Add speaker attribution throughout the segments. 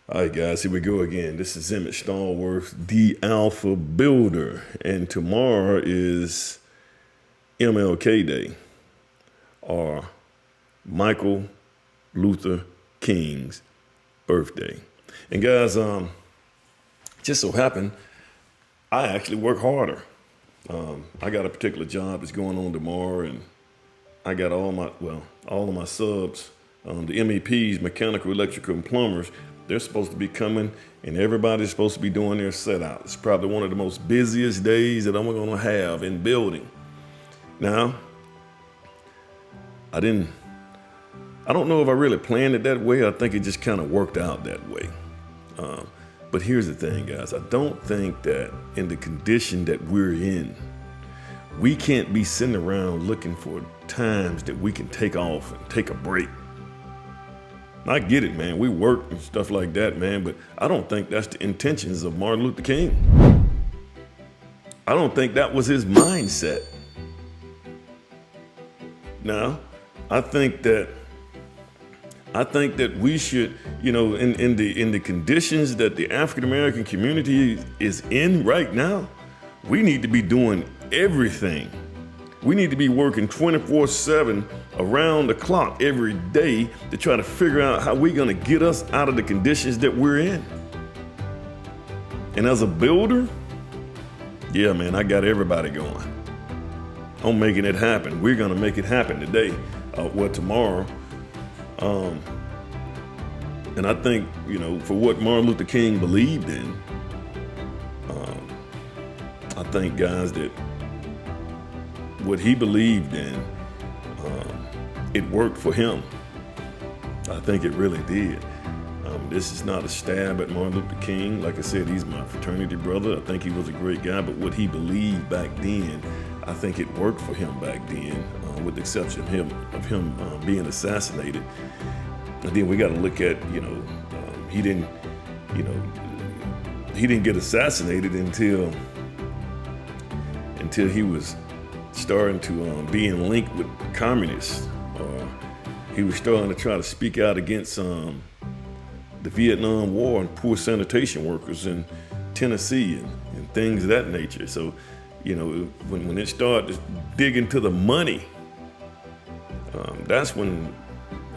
Speaker 1: All right, guys, here we go again. This is Emmett Stallworth, the Alpha Builder, and tomorrow is MLK Day, or Michael Luther King's birthday. And guys, just so happened, I actually work harder. I got a particular job that's going on tomorrow, and I got all of my subs, the MEPs, mechanical, electrical, and plumbers. They're supposed to be coming, and everybody's supposed to be doing their set out. It's probably one of the most busiest days that I'm going to have in building. Now, I don't know if I really planned it that way. I think it just kind of worked out that way. But here's the thing, guys. I don't think that in the condition that we're in, we can't be sitting around looking for times that we can take off and take a break. I get it, man. We work and stuff like that, man, but I don't think that's the intentions of Martin Luther King. I don't think that was his mindset. Now, I think that we should, in the conditions that the African American community is in right now, we need to be doing everything. We need to be working 24/7 around the clock every day to try to figure out how we're going to get us out of the conditions that we're in. And as a builder, yeah, man, I got everybody going. I'm making it happen. We're going to make it happen today, tomorrow. And I think, for what Martin Luther King believed in, I think, guys, that what he believed in, it worked for him. I think it really did. This is not a stab at Martin Luther King. Like I said, he's my fraternity brother. I think he was a great guy, but what he believed back then, I think it worked for him back then, with the exception of him being assassinated. And then we got to look at, he didn't get assassinated until he was starting to be in link with communists, or he was starting to try to speak out against the Vietnam War and poor sanitation workers in Tennessee and things of that nature. So, when it started to dig into the money, that's when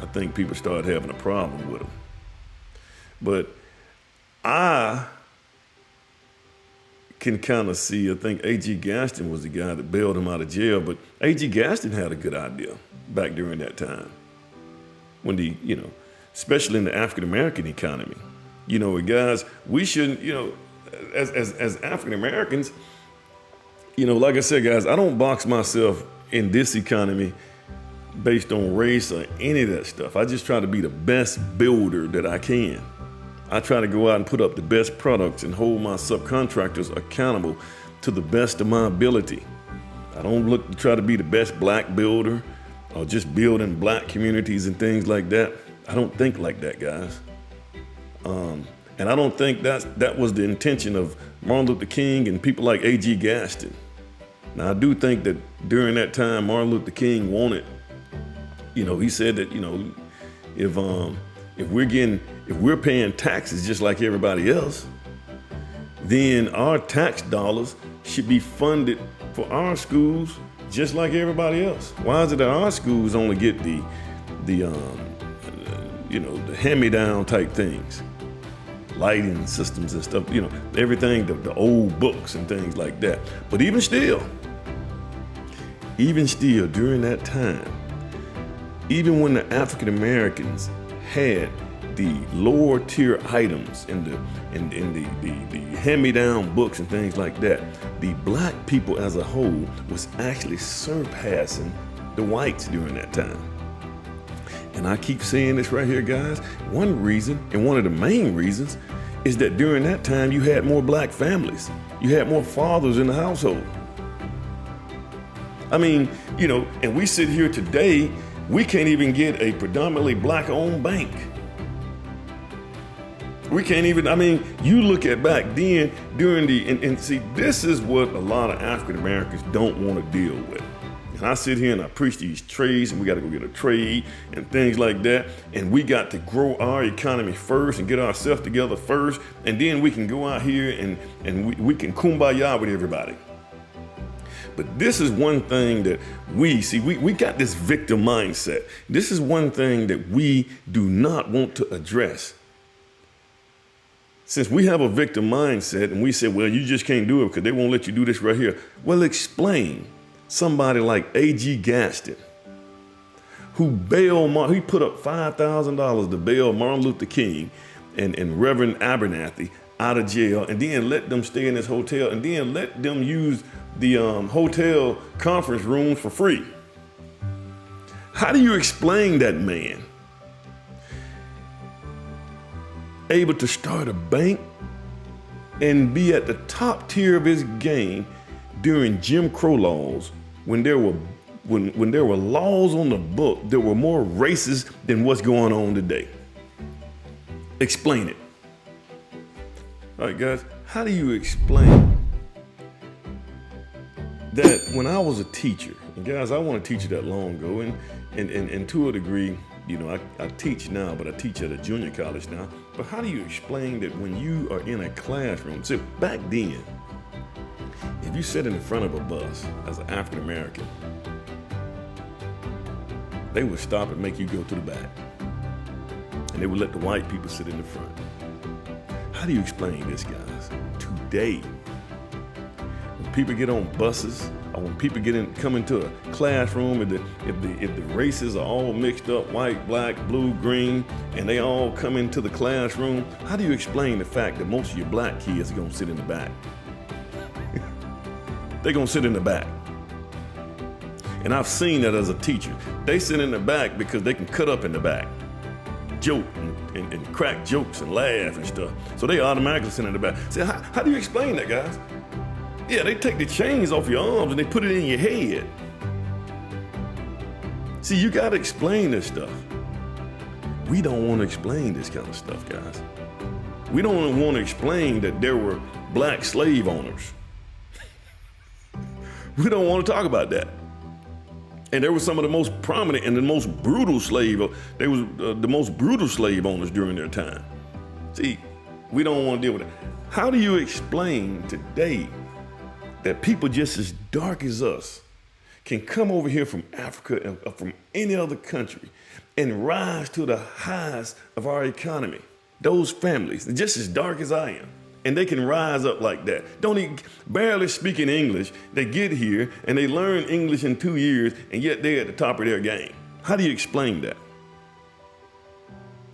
Speaker 1: I think people started having a problem with him. But I can kind of see, I think A.G. Gaston was the guy that bailed him out of jail, but A.G. Gaston had a good idea back during that time when especially in the African-American economy. Guys, we shouldn't, as African-Americans, like I said, guys, I don't box myself in this economy based on race or any of that stuff. I just try to be the best builder that I can. I try to go out and put up the best products and hold my subcontractors accountable to the best of my ability. I don't look to try to be the best black builder or just build in black communities and things like that. I don't think like that, guys. And I don't think that was the intention of Martin Luther King and people like A.G. Gaston. Now, I do think that during that time, Martin Luther King wanted, he said that, if we're paying taxes just like everybody else, then our tax dollars should be funded for our schools just like everybody else. Why is it that our schools only get the hand-me-down type things, lighting systems and stuff, everything, the old books and things like that. But even still, during that time, even when the African Americans had the lower tier items in the hand-me-down books and things like that, the black people as a whole was actually surpassing the whites during that time. And I keep saying this right here, guys. One reason, and one of the main reasons, is that during that time you had more black families. You had more fathers in the household. I mean, and we sit here today, we can't even get a predominantly black-owned bank. We can't even, you look at back then during and see, this is what a lot of African Americans don't want to deal with. And I sit here and I preach these trades, and we got to go get a trade and things like that. And we got to grow our economy first and get ourselves together first. And then we can go out here and we can kumbaya with everybody. But this is one thing that we got this victim mindset. This is one thing that we do not want to address. Since we have a victim mindset and we say, well, you just can't do it because they won't let you do this right here. Well, explain. Somebody like A.G. Gaston, who he put up $5,000 to bail Martin Luther King and Reverend Abernathy out of jail, and then let them stay in this hotel, and then let them use the hotel conference rooms for free. How do you explain that man able to start a bank and be at the top tier of his game during Jim Crow laws, when there were laws on the book that were more racist than what's going on today? Explain it. All right, guys, how do you explain that when I was a teacher, and guys, I want to teach you that long ago, and to a degree, you know, I teach now, but I teach at a junior college now. But how do you explain that when you are in a classroom? So back then, if you sit in the front of a bus as an African American, they would stop and make you go to the back. And they would let the white people sit in the front. How do you explain this, guys? Today, when people get on buses, or when people come into a classroom, if the races are all mixed up, white, black, blue, green, and they all come into the classroom, how do you explain the fact that most of your black kids are gonna sit in the back? They're gonna sit in the back. And I've seen that as a teacher. They sit in the back because they can cut up in the back, joke and crack jokes and laugh and stuff. So they automatically sit in the back. Say, how do you explain that, guys? Yeah, they take the chains off your arms and they put it in your head. See, you gotta explain this stuff. We don't want to explain this kind of stuff, guys. We don't want to explain that there were black slave owners. We don't want to talk about that. And there were some of the most prominent and the most brutal the most brutal slave owners during their time. See, we don't want to deal with it. How do you explain today that people just as dark as us can come over here from Africa or from any other country and rise to the highs of our economy? Those families, just as dark as I am, and they can rise up like that. Barely speaking English, they get here and they learn English in 2 years, and yet they're at the top of their game. How do you explain that?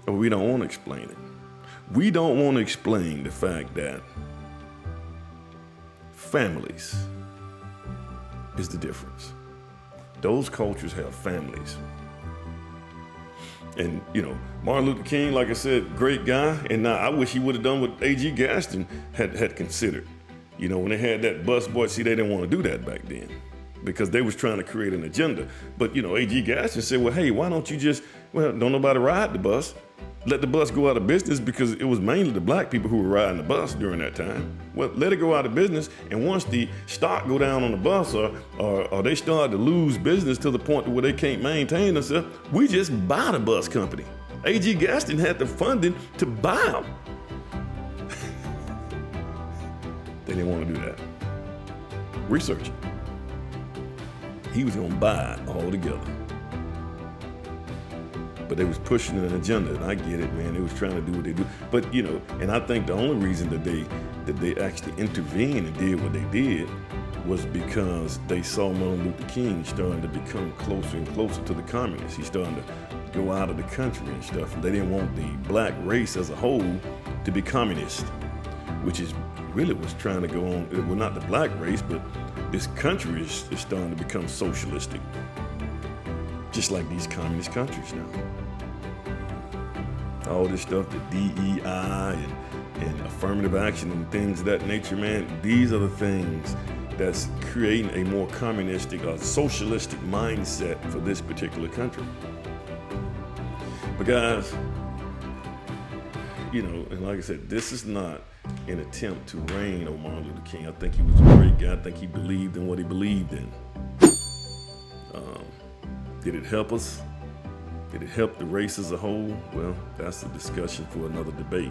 Speaker 1: Well, we don't want to explain it. We don't want to explain the fact that families is the difference. Those cultures have families. And, you know, Martin Luther King, like I said, great guy. And I wish he would have done what A.G. Gaston had considered. You know, when they had that bus boy, see, they didn't want to do that back then because they was trying to create an agenda. But, you know, A.G. Gaston said, well, hey, why don't you don't nobody ride the bus? Let the bus go out of business, because it was mainly the black people who were riding the bus during that time. Well, let it go out of business, and once the stock go down on the bus or they start to lose business to the point where they can't maintain themselves, we just buy the bus company. A.G. Gaston had the funding to buy them. They didn't want to do that. Research it. He was going to buy it all together. But they was pushing an agenda, and I get it, man. They was trying to do what they do. But, you know, and I think the only reason that they actually intervened and did what they did was because they saw Martin Luther King starting to become closer and closer to the communists. He's starting to go out of the country and stuff. And they didn't want the black race as a whole to be communist, which is really what's trying to go on. Well, not the black race, but this country is starting to become socialistic, just like these communist countries now. All this stuff, the DEI and affirmative action and things of that nature, man, these are the things that's creating a more communistic or socialistic mindset for this particular country. But guys, you know, and like I said, this is not an attempt to reign on Martin Luther King. I think he was a great guy. I think he believed in what he believed in. Did it help us? Did it help the race as a whole? Well, that's a discussion for another debate.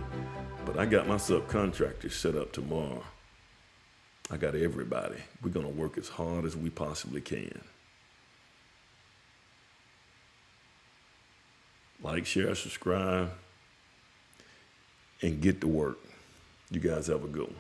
Speaker 1: But I got my subcontractors set up tomorrow. I got everybody. We're going to work as hard as we possibly can. Like, share, subscribe, and get to work. You guys have a good one.